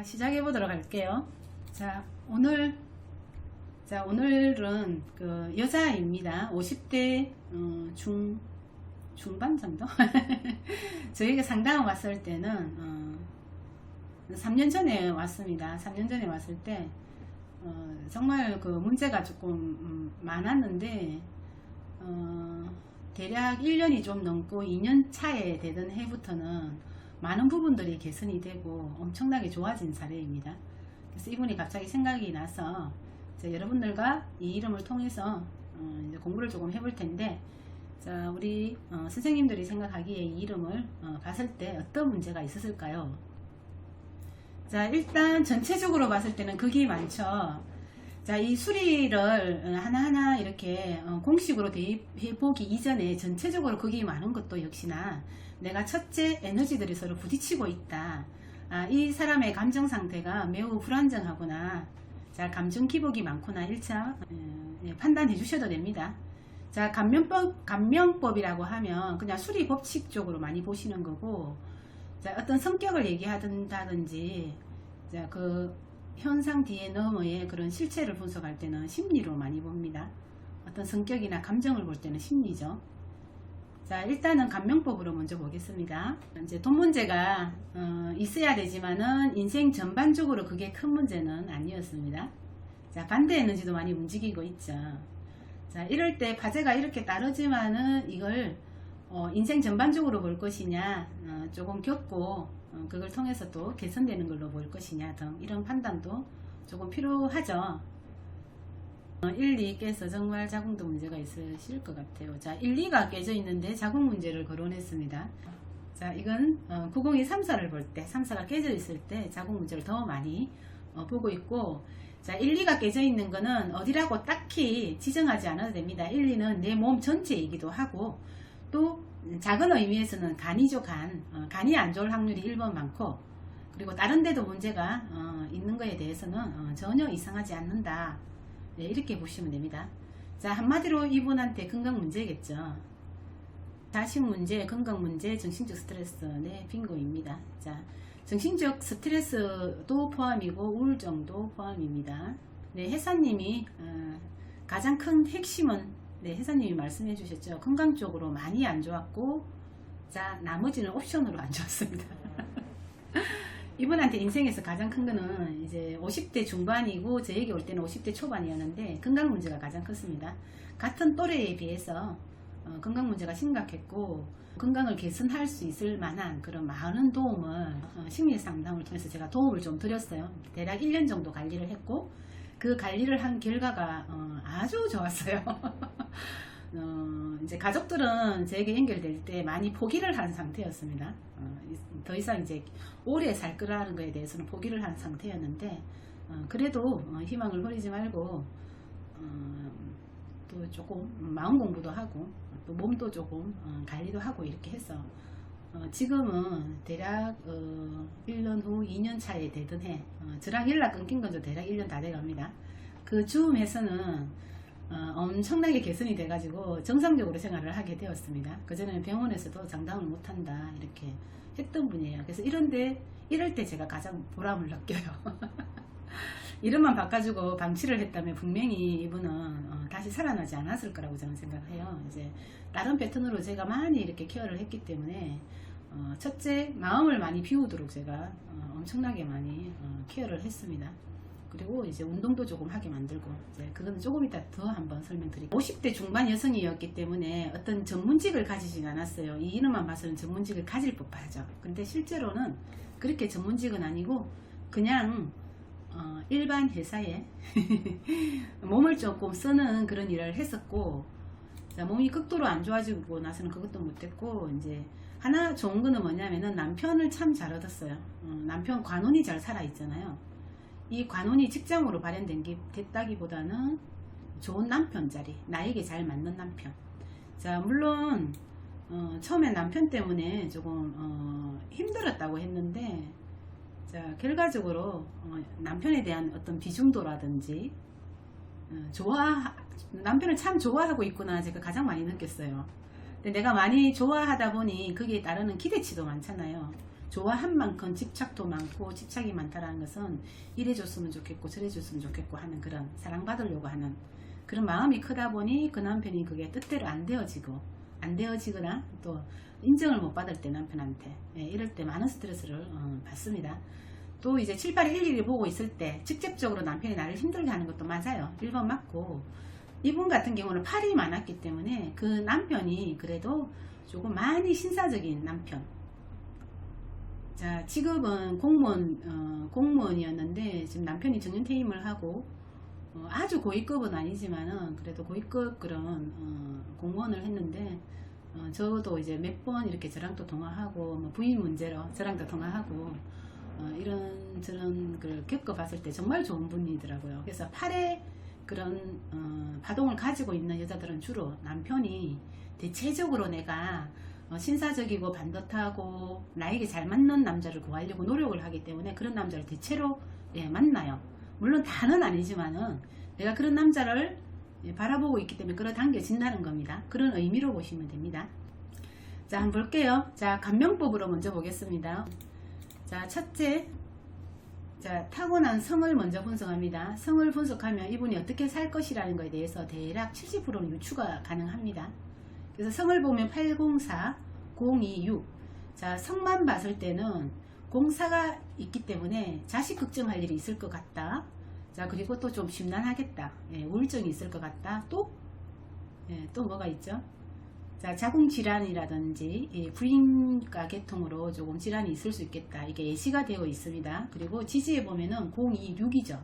자, 시작해 보도록 할게요. 오늘은 그 여자입니다. 50대 중반 정도? 저희가 상담을 왔을 때는 3년 전에 왔습니다. 3년 전에 왔을 때 정말 그 문제가 조금 많았는데 대략 1년이 좀 넘고 2년 차에 되던 해부터는 많은 부분들이 개선이 되고 엄청나게 좋아진 사례입니다. 그래서 이분이 갑자기 생각이 나서 여러분들과 이 이름을 통해서 이제 공부를 조금 해볼 텐데, 자, 우리 선생님들이 생각하기에 이 이름을 봤을 때 어떤 문제가 있었을까요? 자, 일단 전체적으로 봤을 때는 극이 많죠. 자, 이 수리를 하나하나 이렇게 공식으로 대입해 보기 이전에 전체적으로 극이 많은 것도 역시나 내가 첫째 에너지들이 서로 부딪히고 있다. 이 사람의 감정 상태가 매우 불안정하구나. 자, 감정 기복이 많구나. 1차 판단해 주셔도 됩니다. 자, 감명법이라고 하면 그냥 수리 법칙적으로 많이 보시는 거고, 자, 어떤 성격을 얘기하든지, 자, 그 현상 뒤에 너머의 그런 실체를 분석할 때는 심리로 많이 봅니다. 어떤 성격이나 감정을 볼 때는 심리죠. 자, 일단은 감명법으로 먼저 보겠습니다. 이제 돈 문제가 있어야 되지만은 인생 전반적으로 그게 큰 문제는 아니었습니다. 자, 반대 에너지도 많이 움직이고 있죠. 자, 이럴 때 화제가 이렇게 따르지만은 이걸 인생 전반적으로 볼 것이냐, 조금 겪고 그걸 통해서 또 개선되는 걸로 볼 것이냐 등 이런 판단도 조금 필요하죠. 1, 2께서 정말 자궁도 문제가 있으실 것 같아요. 자, 1, 2가 깨져 있는데 자궁 문제를 거론했습니다. 자, 이건 902, 3사를 볼 때, 3사가 깨져 있을 때 자궁 문제를 더 많이 보고 있고, 자, 1, 2가 깨져 있는 거는 어디라고 딱히 지정하지 않아도 됩니다. 1, 2는 내 몸 전체이기도 하고, 또 작은 의미에서는 간이죠. 간이 안 좋을 확률이 1번 많고, 그리고 다른 데도 문제가 있는 거에 대해서는 전혀 이상하지 않는다. 네, 이렇게 보시면 됩니다. 자, 한마디로 이분한테 건강 문제겠죠. 자식 문제, 건강 문제, 정신적 스트레스, 네, 빙고입니다. 자, 정신적 스트레스도 포함이고 우울증도 포함입니다. 네, 회사님이 가장 큰 핵심은, 네, 회사님이 말씀해 주셨죠. 건강 쪽으로 많이 안 좋았고, 자, 나머지는 옵션으로 안 좋았습니다. 이분한테 인생에서 가장 큰 거는 이제 50대 중반이고 저에게 올 때는 50대 초반이었는데 건강 문제가 가장 컸습니다. 같은 또래에 비해서 건강 문제가 심각했고, 건강을 개선할 수 있을 만한 그런 많은 도움을 심리 상담을 통해서 제가 도움을 좀 드렸어요. 대략 1년 정도 관리를 했고, 그 관리를 한 결과가 아주 좋았어요. 이제 가족들은 저에게 연결될 때 많이 포기를 한 상태였습니다. 더 이상 이제 오래 살 거라는 거에 대해서는 포기를 한 상태였는데, 그래도 희망을 버리지 말고 또 조금 마음 공부도 하고 또 몸도 조금 관리도 하고 이렇게 해서 지금은 대략 1년 후 2년 차에 되던 해, 저랑 연락 끊긴 건죠. 대략 1년 다 돼갑니다. 그 즈음에서는 엄청나게 개선이 돼가지고 정상적으로 생활을 하게 되었습니다. 그전에는 병원에서도 장담을 못한다 이렇게 했던 분이에요. 그래서 이럴 때 제가 가장 보람을 느껴요. 이름만 바꿔주고 방치를 했다면 분명히 이분은 다시 살아나지 않았을 거라고 저는 생각해요. 이제 다른 패턴으로 제가 많이 이렇게 케어를 했기 때문에 첫째, 마음을 많이 비우도록 제가 엄청나게 많이 케어를 했습니다. 그리고 이제 운동도 조금 하게 만들고, 이제 그건 조금 이따 더 한번 설명드릴게요. 50대 중반 여성이었기 때문에 어떤 전문직을 가지진 않았어요. 이 이름만 봐서는 전문직을 가질 법하죠. 근데 실제로는 그렇게 전문직은 아니고 그냥 일반 회사에 몸을 조금 쓰는 그런 일을 했었고, 자, 몸이 극도로 안 좋아지고 나서는 그것도 못했고, 이제 하나 좋은 거는 뭐냐면은 남편을 참 잘 얻었어요. 남편 관운이 잘 살아있잖아요. 이 관운이 직장으로 발현된 게 됐다기보다는 좋은 남편 자리, 나에게 잘 맞는 남편. 자, 물론 처음에 남편 때문에 조금 힘들었다고 했는데, 자, 결과적으로 남편에 대한 어떤 비중도라든지 남편을 참 좋아하고 있구나 제가 가장 많이 느꼈어요. 근데 내가 많이 좋아하다 보니 거기에 따르는 기대치도 많잖아요. 좋아한 만큼 집착도 많고 집착이 많다라는 것은 이래줬으면 좋겠고 저래줬으면 좋겠고 하는 그런 사랑받으려고 하는 그런 마음이 크다 보니 그 남편이 그게 뜻대로 안 되어지거나 또 인정을 못 받을 때 남편한테 이럴 때 많은 스트레스를 받습니다. 또 이제 7, 8, 11을 보고 있을 때 직접적으로 남편이 나를 힘들게 하는 것도 맞아요. 1번 맞고, 이분 같은 경우는 8이 많았기 때문에 그 남편이 그래도 조금 많이 신사적인 남편. 자, 직업은 공무원이었는데 지금 남편이 정년퇴임을 하고 아주 고위급은 아니지만은 그래도 고위급 그런 공무원을 했는데 저도 이제 몇 번 이렇게 저랑 또 통화하고 뭐 부인 문제로 저랑 또 통화하고 이런저런 걸 겪어봤을 때 정말 좋은 분이더라고요. 그래서 8의 그런 파동을 가지고 있는 여자들은 주로 남편이 대체적으로 내가 신사적이고 반듯하고 나에게 잘 맞는 남자를 구하려고 노력을 하기 때문에 그런 남자를 대체로 만나요. 물론 다는 아니지만은 내가 그런 남자를 바라보고 있기 때문에 끌어당겨진다는 겁니다. 그런 의미로 보시면 됩니다. 자, 한번 볼게요. 자, 감명법으로 먼저 보겠습니다. 자, 첫째, 자, 타고난 성을 먼저 분석합니다. 성을 분석하면 이분이 어떻게 살 것이라는 것에 대해서 대략 70%는 유추가 가능합니다. 그래서 성을 보면 804, 026. 자, 성만 봤을 때는 공사가 있기 때문에 자식 걱정할 일이 있을 것 같다. 자, 그리고 또 좀 심란하겠다. 우울증이 있을 것 같다. 또 뭐가 있죠? 자, 자궁질환이라든지 부인과 계통으로 조금 질환이 있을 수 있겠다. 이게 예시가 되어 있습니다. 그리고 지지에 보면은 026이죠.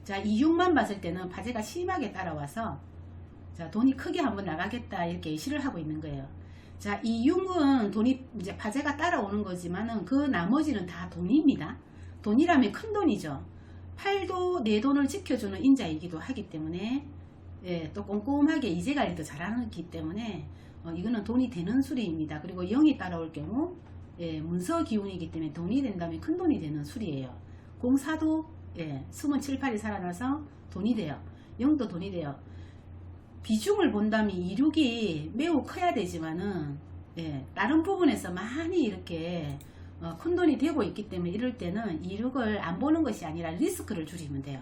자, 26만 봤을 때는 파재가 심하게 따라와서 자, 돈이 크게 한번 나가겠다. 이렇게 예시를 하고 있는 거예요. 자, 26은 돈이 이제 파재가 따라오는 거지만은 그 나머지는 다 돈입니다. 돈이라면 큰 돈이죠. 8도 내 돈을 지켜주는 인자이기도 하기 때문에 또 꼼꼼하게 이재관리도 잘하기 때문에 이거는 돈이 되는 수리입니다. 그리고 0이 따라올 경우 문서 기운이기 때문에 돈이 된다면 큰 돈이 되는 수리예요. 04도 숨은 7, 8이 살아나서 돈이 돼요. 0도 돈이 돼요. 비중을 본다면 26이 매우 커야 되지만은 다른 부분에서 많이 이렇게 큰 돈이 되고 있기 때문에 이럴 때는 26을 안 보는 것이 아니라 리스크를 줄이면 돼요.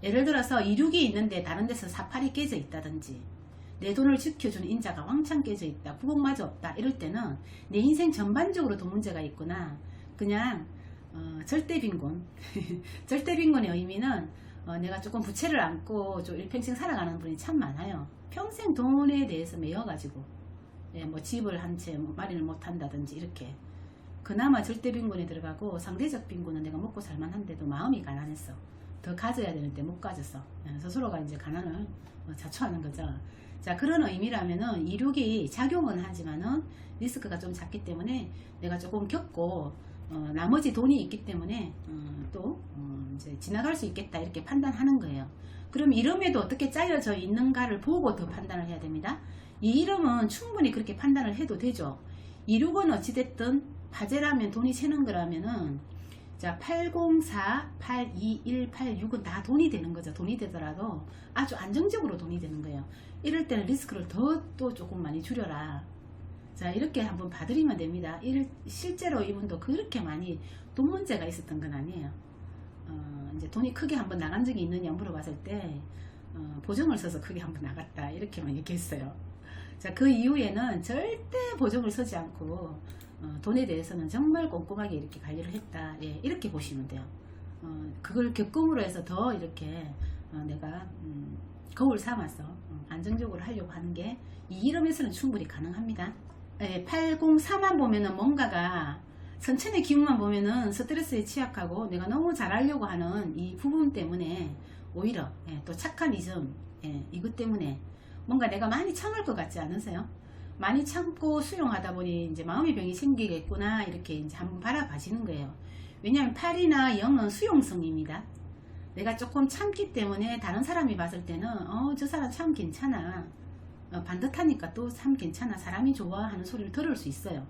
예를 들어서 26이 있는데 다른 데서 48이 깨져 있다든지 내 돈을 지켜주는 인자가 왕창 깨져 있다, 부곡마저 없다, 이럴 때는 내 인생 전반적으로 돈 문제가 있구나. 그냥 절대 빈곤 절대 빈곤의 의미는 내가 조금 부채를 안고 좀 일평생 살아가는 분이 참 많아요. 평생 돈에 대해서 매여가지고 뭐 집을 한 채 마련을 못한다든지 이렇게 그나마 절대 빈곤에 들어가고 상대적 빈곤은 내가 먹고 살만한데도 마음이 가난했어. 더 가져야 되는데 못 가졌어. 스스로가 이제 가난을 자초하는 거죠. 자, 그런 의미라면은 26이 작용은 하지만은 리스크가 좀 작기 때문에 내가 조금 겪고 나머지 돈이 있기 때문에 또 이제 지나갈 수 있겠다 이렇게 판단하는 거예요. 그럼 이름에도 어떻게 짜여져 있는가를 보고 더 판단을 해야 됩니다. 이 이름은 충분히 그렇게 판단을 해도 되죠. 26은 어찌됐든 파재라면 돈이 새는 거라면은 자, 804, 821, 86은 다 돈이 되는 거죠. 돈이 되더라도 아주 안정적으로 돈이 되는 거예요. 이럴 때는 리스크를 또 조금 많이 줄여라. 자, 이렇게 한번 봐드리면 됩니다. 실제로 이분도 그렇게 많이 돈 문제가 있었던 건 아니에요. 이제 돈이 크게 한번 나간 적이 있느냐 물어봤을 때 보증을 써서 크게 한번 나갔다 이렇게만 얘기했어요. 자, 그 이후에는 절대 보증을 서지 않고 돈에 대해서는 정말 꼼꼼하게 이렇게 관리를 했다. 이렇게 보시면 돼요. 그걸 겪음으로 해서 더 이렇게 내가 거울 삼아서 안정적으로 하려고 하는 게 이 이름에서는 충분히 가능합니다. 803만 보면은 뭔가가 선천의 기운만 보면은 스트레스에 취약하고 내가 너무 잘하려고 하는 이 부분 때문에 오히려 또 착한 이점 이것 때문에 뭔가 내가 많이 참을 것 같지 않으세요? 많이 참고 수용하다 보니 이제 마음의 병이 생기겠구나 이렇게 이제 한번 바라봐지는 거예요. 왜냐하면 8이나 0은 수용성입니다. 내가 조금 참기 때문에 다른 사람이 봤을 때는 저 사람 참 괜찮아. 반듯하니까 또 참 괜찮아. 사람이 좋아하는 소리를 들을 수 있어요.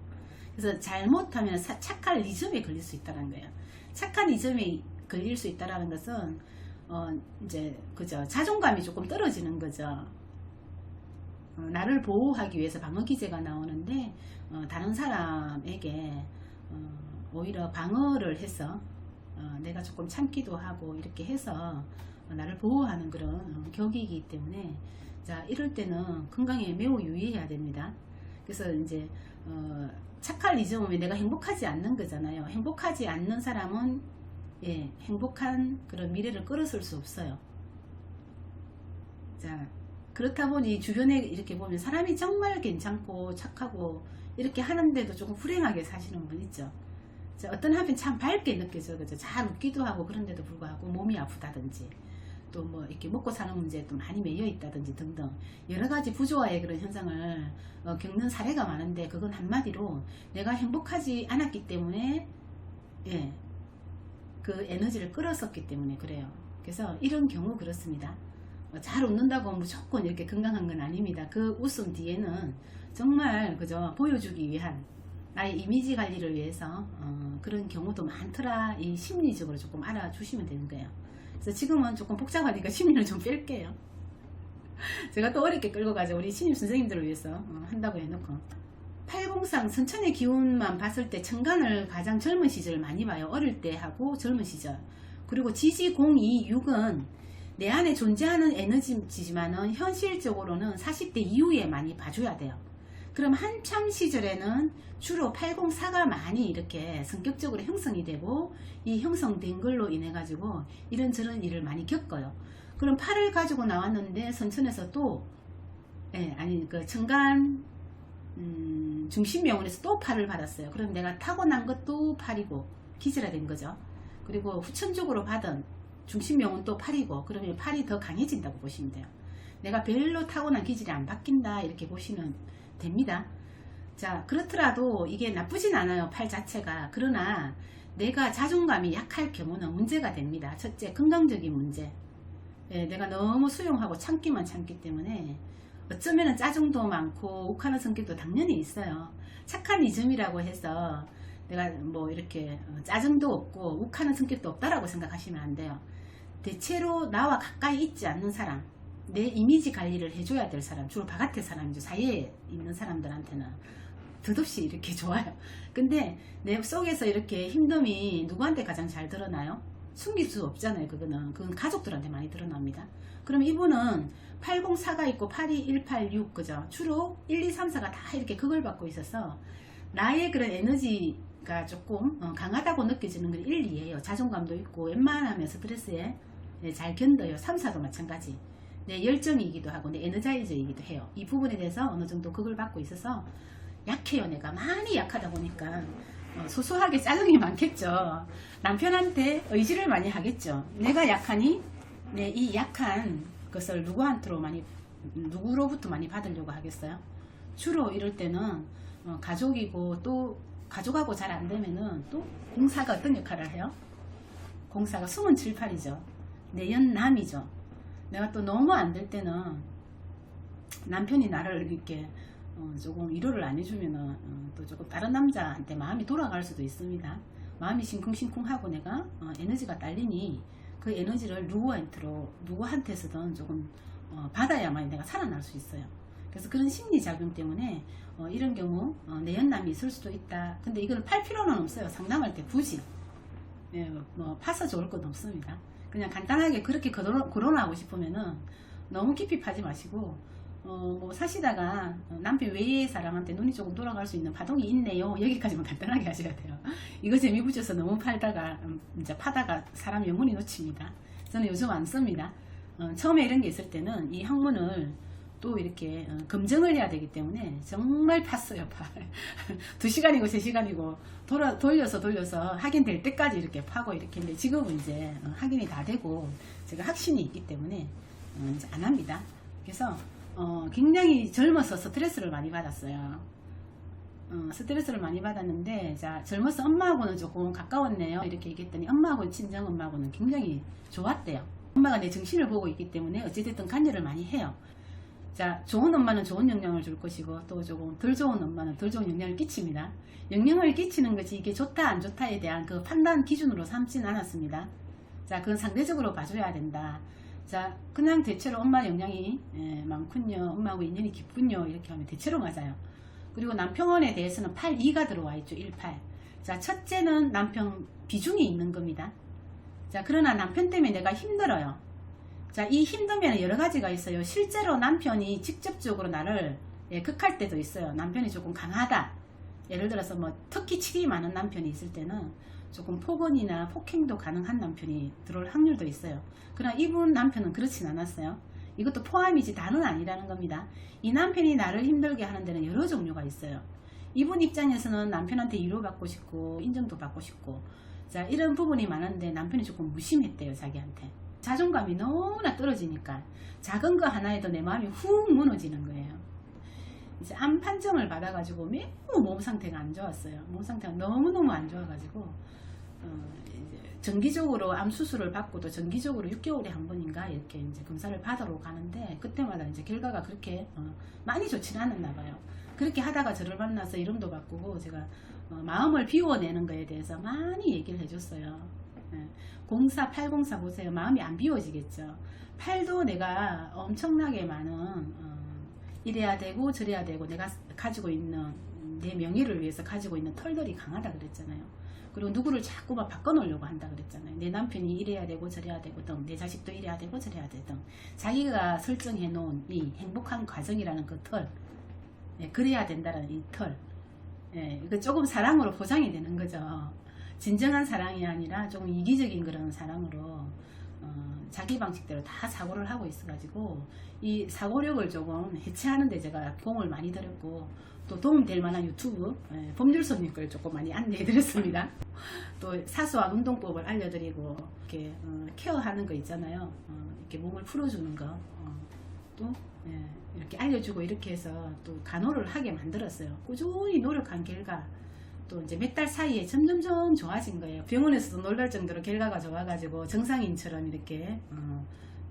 그래서 잘못하면 착한 이점에 걸릴 수 있다는 거예요. 착한 이점에 걸릴 수 있다는 것은 이제 그죠, 자존감이 조금 떨어지는 거죠. 나를 보호하기 위해서 방어기제가 나오는데 다른 사람에게 오히려 방어를 해서 내가 조금 참기도 하고 이렇게 해서 나를 보호하는 그런 격이기 때문에 자, 이럴 때는 건강에 매우 유의해야 됩니다. 그래서 이제 착할 잊으면 내가 행복하지 않는 거잖아요. 행복하지 않는 사람은 예, 행복한 그런 미래를 끌어설 수 없어요. 자, 그렇다 보니 주변에 이렇게 보면 사람이 정말 괜찮고 착하고 이렇게 하는데도 조금 불행하게 사시는 분 있죠. 자, 어떤 한편 참 밝게 느껴져요. 그죠? 잘 웃기도 하고 그런데도 불구하고 몸이 아프다든지 또 뭐 이렇게 먹고 사는 문제에 또 많이 매여 있다든지 등등 여러 가지 부조화의 그런 현상을 겪는 사례가 많은데 그건 한마디로 내가 행복하지 않았기 때문에 예, 그 에너지를 끌었었기 때문에 그래요. 그래서 이런 경우 그렇습니다. 잘 웃는다고 무조건 이렇게 건강한 건 아닙니다. 그 웃음 뒤에는 정말 그저 보여주기 위한 나의 이미지 관리를 위해서 그런 경우도 많더라. 이 심리적으로 조금 알아주시면 되는 거예요. 그래서 지금은 조금 복잡하니까 심리를 좀 뺄게요. 제가 또 어렵게 끌고 가죠. 우리 신입 선생님들을 위해서 한다고 해놓고 803 선천의 기운만 봤을 때 천간을 가장 젊은 시절 많이 봐요. 어릴 때 하고 젊은 시절. 그리고 지지 026은 내 안에 존재하는 에너지지만은 현실적으로는 40대 이후에 많이 봐줘야 돼요. 그럼 한참 시절에는 주로 804가 많이 이렇게 성격적으로 형성이 되고 이 형성된 걸로 인해 가지고 이런저런 일을 많이 겪어요. 그럼 8을 가지고 나왔는데 선천에서 또 아니 그 천간 중심명운에서 또 8을 받았어요. 그럼 내가 타고난 것도 8이고 기질화된 거죠. 그리고 후천적으로 받은 중심명은 또 8이고 그러면 8이 더 강해진다고 보시면 돼요. 내가 별로 타고난 기질이 안 바뀐다 이렇게 보시면 됩니다. 자, 그렇더라도 이게 나쁘진 않아요. 8 자체가. 그러나 내가 자존감이 약할 경우는 문제가 됩니다. 첫째, 건강적인 문제. 예, 내가 너무 수용하고 참기만 참기 때문에 어쩌면 짜증도 많고 욱하는 성격도 당연히 있어요. 착한 이즘이라고 해서 내가 뭐 이렇게 짜증도 없고 욱하는 성격도 없다라고 생각하시면 안 돼요. 대체로 나와 가까이 있지 않는 사람, 내 이미지 관리를 해줘야 될 사람, 주로 바깥의 사람이죠. 사이에 있는 사람들한테는 덧없이 이렇게 좋아요. 근데 내 속에서 이렇게 힘듦이 누구한테 가장 잘 드러나요? 숨길 수 없잖아요. 그건 가족들한테 많이 드러납니다. 그럼 이분은 804가 있고 82, 186 그죠? 주로 1, 2, 3, 4가 다 이렇게 극을 받고 있어서 나의 그런 에너지가 조금 강하다고 느껴지는 건 1, 2예요. 자존감도 있고 웬만하면 스트레스에 잘 견뎌요. 3, 4도 마찬가지. 내 열정이기도 하고 내 에너자이저이기도 해요. 이 부분에 대해서 어느 정도 극을 받고 있어서 약해요. 내가 많이 약하다 보니까 소소하게 짜증이 많겠죠. 남편한테 의지를 많이 하겠죠. 내가 약하니 이 약한 것을 누구로부터 많이 받으려고 하겠어요. 주로 이럴 때는 가족이고 또 가족하고 잘 안되면은 또 공사가 어떤 역할을 해요? 공사가 숨은 7, 8이죠. 내연남이죠. 내가 또 너무 안 될 때는 남편이 나를 이렇게 조금 위로를 안 해주면은 또 조금 다른 남자한테 마음이 돌아갈 수도 있습니다. 마음이 싱쿵싱쿵하고 내가 에너지가 딸리니 그 에너지를 누구한테서든 조금 받아야만 내가 살아날 수 있어요. 그래서 그런 심리작용 때문에 이런 경우 내연남이 있을 수도 있다. 근데 이걸 팔 필요는 없어요. 상담할 때 굳이 뭐 파서 좋을 건 없습니다. 그냥 간단하게 그렇게 거론하고 싶으면은 너무 깊이 파지 마시고 뭐 사시다가 남편 외의 사람한테 눈이 조금 돌아갈 수 있는 파동이 있네요. 여기까지만 간단하게 하셔야 돼요. 이거 재미 붙여서 너무 팔다가 이제 파다가 사람 영혼이 놓칩니다. 저는 요즘 안 씁니다. 처음에 이런 게 있을 때는 이 학문을 또 이렇게 검증을 해야 되기 때문에 정말 팠어요. 2시간이고 3시간이고 돌려서 확인될 때까지 이렇게 파고 이렇게 했는데 지금은 이제 확인이 다 되고 제가 확신이 있기 때문에 이제 안 합니다. 그래서 굉장히 젊어서 스트레스를 많이 받았어요. 스트레스를 많이 받았는데 자, 젊어서 엄마하고는 조금 가까웠네요. 이렇게 얘기했더니 엄마하고 친정 엄마하고는 굉장히 좋았대요. 엄마가 내 정신을 보고 있기 때문에 어찌됐든 관여를 많이 해요. 자, 좋은 엄마는 좋은 영향을 줄 것이고 또 조금 덜 좋은 엄마는 덜 좋은 영향을 끼칩니다. 영향을 끼치는 것이 이게 좋다 안 좋다에 대한 그 판단 기준으로 삼진 않았습니다. 자, 그건 상대적으로 봐줘야 된다. 자, 그냥 대체로 엄마 영향이 많군요. 엄마하고 인연이 깊군요. 이렇게 하면 대체로 맞아요. 그리고 남편에 대해서는 82가 들어와 있죠. 18. 자, 첫째는 남편 비중이 있는 겁니다. 자, 그러나 남편 때문에 내가 힘들어요. 자, 이 힘듦에는 여러 가지가 있어요. 실제로 남편이 직접적으로 나를 극할 때도 있어요. 남편이 조금 강하다. 예를 들어서 뭐 특히 치기 많은 남편이 있을 때는 조금 폭언이나 폭행도 가능한 남편이 들어올 확률도 있어요. 그러나 이분 남편은 그렇진 않았어요. 이것도 포함이지 다는 아니라는 겁니다. 이 남편이 나를 힘들게 하는 데는 여러 종류가 있어요. 이분 입장에서는 남편한테 위로받고 싶고 인정도 받고 싶고, 자, 이런 부분이 많은데 남편이 조금 무심했대요. 자기한테 자존감이 너무나 떨어지니까 작은 거 하나에도 내 마음이 훅 무너지는 거예요. 이제 암 판정을 받아가지고 매우 몸 상태가 안 좋았어요. 몸 상태가 너무너무 안 좋아가지고 이제 정기적으로 암 수술을 받고도 정기적으로 6개월에 한 번인가 이렇게 이제 검사를 받으러 가는데, 그때마다 이제 결과가 그렇게 많이 좋지는 않았나 봐요. 그렇게 하다가 저를 만나서 이름도 바꾸고 제가 마음을 비워내는 거에 대해서 많이 얘기를 해줬어요. 04804 보세요. 마음이 안 비워지겠죠. 팔도 내가 엄청나게 많은 이래야 되고 저래야 되고 내가 가지고 있는 내 명예를 위해서 가지고 있는 털들이 강하다 그랬잖아요. 그리고 누구를 자꾸만 바꿔놓으려고 한다 그랬잖아요. 내 남편이 이래야 되고 저래야 되고 등, 내 자식도 이래야 되고 저래야 되고 등, 자기가 설정해 놓은 이 행복한 과정이라는 그 털, 그래야 된다는 이 털, 이거 조금 사랑으로 포장이 되는 거죠. 진정한 사랑이 아니라 조금 이기적인 그런 사랑으로 자기 방식대로 다 사고를 하고 있어가지고 이 사고력을 조금 해체하는데 제가 공을 많이 들였고, 또 도움될 만한 유튜브 법률손님 걸 조금 많이 안내해 드렸습니다. 또 사소한 운동법을 알려드리고 이렇게 케어하는 거 있잖아요. 이렇게 몸을 풀어주는 거 또 이렇게 알려주고, 이렇게 해서 또 간호를 하게 만들었어요. 꾸준히 노력한 결과 또 이제 몇 달 사이에 점점점 좋아진 거예요. 병원에서도 놀랄 정도로 결과가 좋아가지고 정상인처럼 이렇게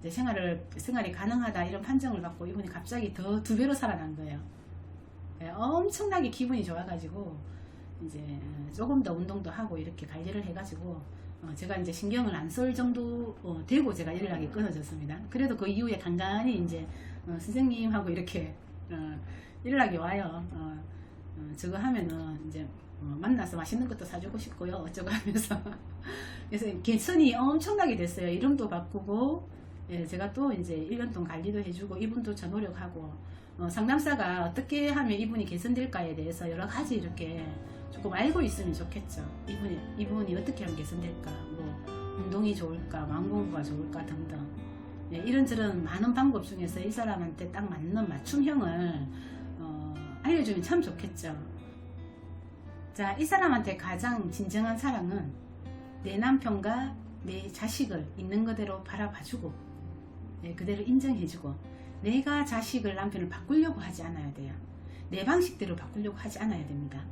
이제 생활이 가능하다 이런 판정을 받고, 이분이 갑자기 더 2배로 살아난 거예요. 엄청나게 기분이 좋아가지고 이제 조금 더 운동도 하고 이렇게 관리를 해가지고 제가 이제 신경을 안 쓸 정도 되고 제가 연락이 끊어졌습니다. 그래도 그 이후에 간간히 이제 선생님하고 이렇게 연락이 와요. 저거 하면은 이제 만나서 맛있는 것도 사주고 싶고요, 어쩌고 하면서. 그래서 개선이 엄청나게 됐어요. 이름도 바꾸고, 제가 또 이제 1년 동안 관리도 해주고, 이분도 저 노력하고, 상담사가 어떻게 하면 이분이 개선될까에 대해서 여러 가지 이렇게 조금 알고 있으면 좋겠죠. 이분이 어떻게 하면 개선될까, 뭐 운동이 좋을까, 마음공부가 좋을까 등등, 이런저런 많은 방법 중에서 이 사람한테 딱 맞는 맞춤형을 알려주면 참 좋겠죠. 자, 이 사람한테 가장 진정한 사랑은 내 남편과 내 자식을 있는 그대로 바라봐주고, 그대로 인정해주고, 내가 자식을 남편을 바꾸려고 하지 않아야 돼요. 내 방식대로 바꾸려고 하지 않아야 됩니다.